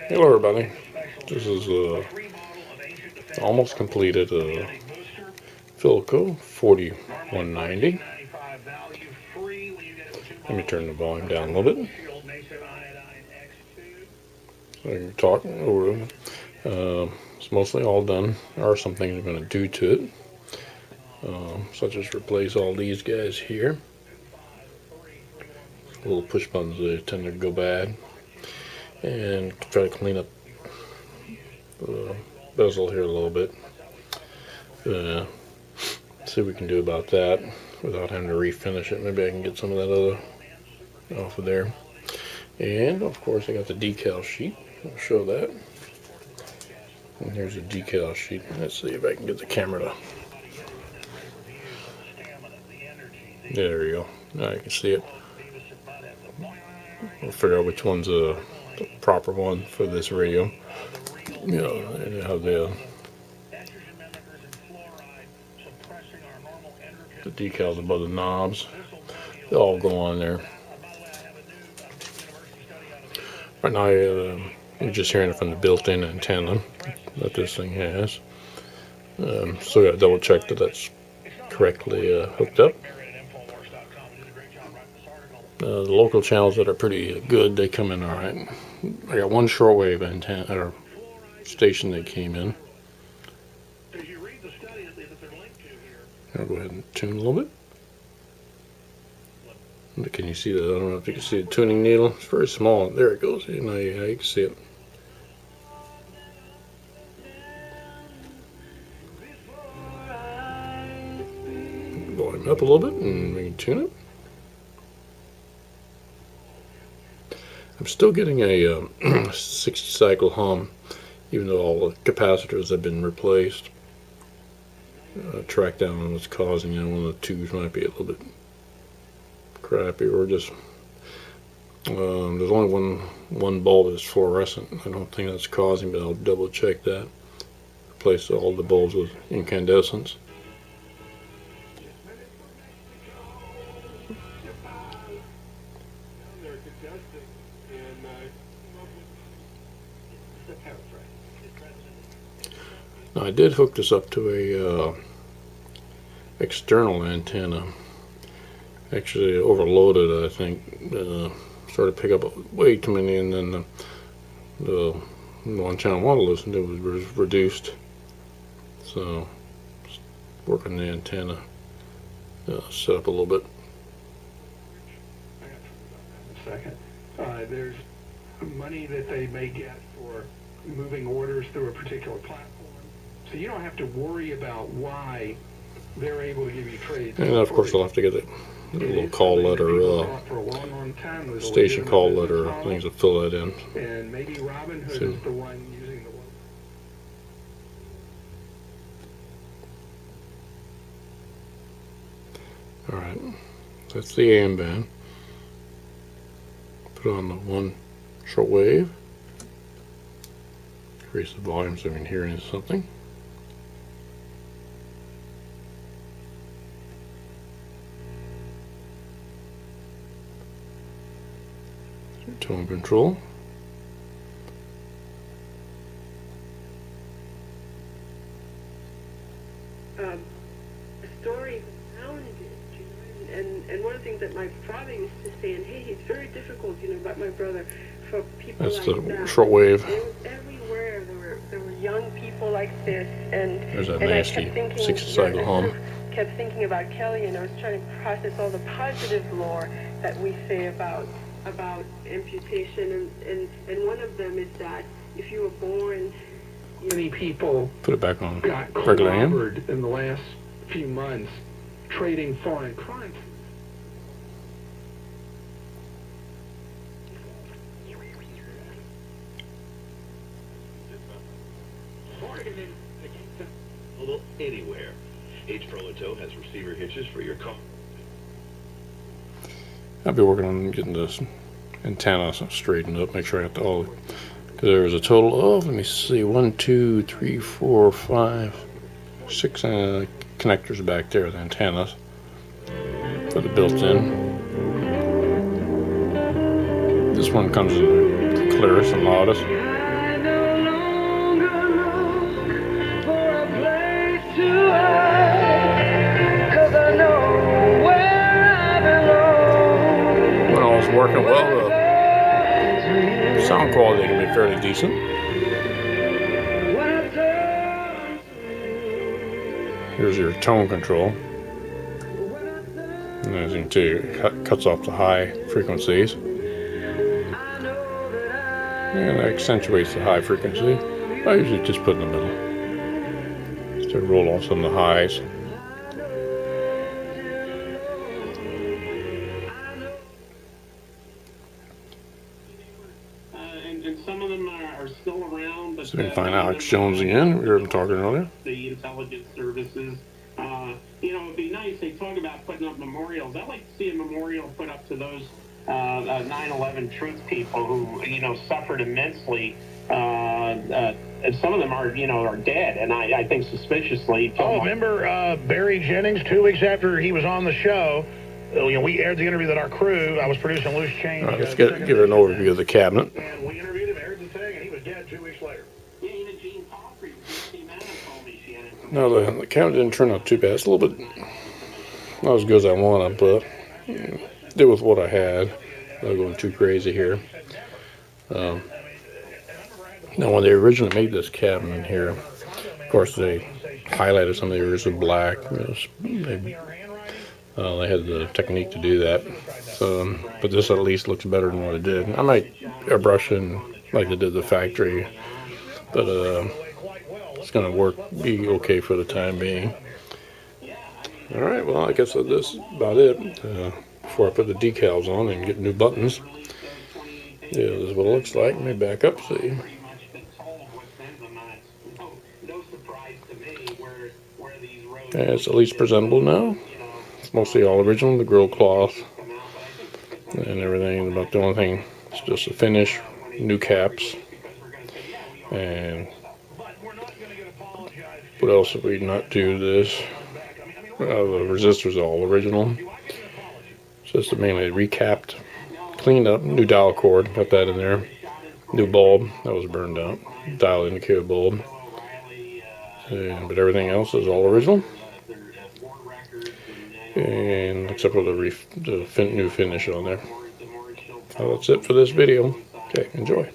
Hello everybody, this is almost completed Philco 4190. Let me turn the volume down a little bit so I can talk over it. It's mostly all done. There are some things I'm going to do to it, such as replace all these guys here. Little push buttons, they tend to go bad, and try to clean up the bezel here a little bit. See what we can do about that without having to refinish it. Maybe I can get some of that other off of there. And of course I got the decal sheet. I'll show that. And here's the decal sheet. Let's see if I can get the camera to... There we go. Now you can see it. We'll figure out which one's the proper one for this radio. You know, they have the decals above the knobs. They all go on there. Right now you're just hearing it from the built-in antenna that this thing has. So I gotta double check that that's correctly hooked up. The local channels that are pretty good, they come in alright. I got one shortwave antenna or station that came in. I'll go ahead and tune a little bit. Can you see that? I don't know if you can see the tuning needle. It's very small. There it goes. Now you can see it. Volume up a little bit and we can tune it. I'm still getting a 60 cycle hum, even though all the capacitors have been replaced. Track down on what's causing it. One of the tubes might be a little bit crappy, or just there's only one bulb that's fluorescent. I don't think that's causing, but I'll double check that. Replace all the bulbs with incandescents. Now I did hook this up to a external antenna. Actually overloaded, I think. Started to pick up way too many, and then the one channel I want to listen to was reduced. So just working the antenna set up a little bit. Second, there's money that they may get for moving orders through a particular platform, so you don't have to worry about why they're able to give you trades. And of course I'll have to get a little call letter, station call letter, things to fill that in. And maybe Robin Hood is the one using the one. Alright, that's the AM band. Put on the one short wave. Increase the volume so we can hear something. Tone control. A story around it, and one of the things that my father used to say, and hey, it's very difficult, about my brother, for people that's like the that. short wave. It was everywhere. There were young people like this, and there's that and nasty I kept thinking, 60 cycle hum. Kept thinking about Kelly, and I was trying to process all the positive lore that we say about amputation, and one of them is that if you were born, many people put it back on got regular AM in the last few months trading foreign currency. Anywhere. H-Proloto has receiver hitches for your car. I'll be working on getting this antenna straightened up, make sure I got all, because there's a total of, let me see, 1, 2, 3, 4, 5, 6 connectors back there with antennas for the built-in. This one comes in clearest and loudest. I no longer look for a place to hide, 'cause I know where I belong. When all is working well, the sound quality can be fairly decent. When I turn to you, Here's your tone control. And as you can see, it cuts off the high frequencies. I know that And that accentuates the high frequency. I usually just put in the middle. Just to roll off some of the highs. And some of them are still around. But So we can find Alex Jones again. We were talking earlier. The intelligence services. You know, it'd be nice. They talk about putting up memorials. I'd like to see a memorial put up to those 9/11 truth people who, you know, suffered immensely. And some of them are, you know, are dead. And I think suspiciously. Oh, remember Barry Jennings 2 weeks after he was on the show? You know, we aired the interview that our crew. I was producing Loose Change. All right, let's give an overview of the cabinet. And we interviewed him, aired the thing, and he was dead 2 weeks later. Yeah, even Jean Palfrey, came out and told me she had information. No, the cabinet didn't turn out too bad. It's a little bit not as good as I wanted, but did with what I had. Not going too crazy here. Now, when they originally made this cabinet here, of course, they highlighted some of the areas with black. They had the technique to do that. So, but this at least looks better than what it did. I might airbrush it like they did the factory, but it's going to be okay for the time being. All right, well, I guess that's about it. Before I put the decals on and get new buttons. Yeah, this is what it looks like. Let me back up, see. Yeah, it's at least presentable now. It's mostly all original, the grill cloth and everything. About the only thing, it's just a finish, new caps, and what else did we not do this? The resistors are all original. Just mainly recapped, cleaned up, new dial cord, got that in there. New bulb, that was burned out. Dial indicator bulb. But everything else is all original. And except for the new finish on there. So that's it for this video. Okay, enjoy.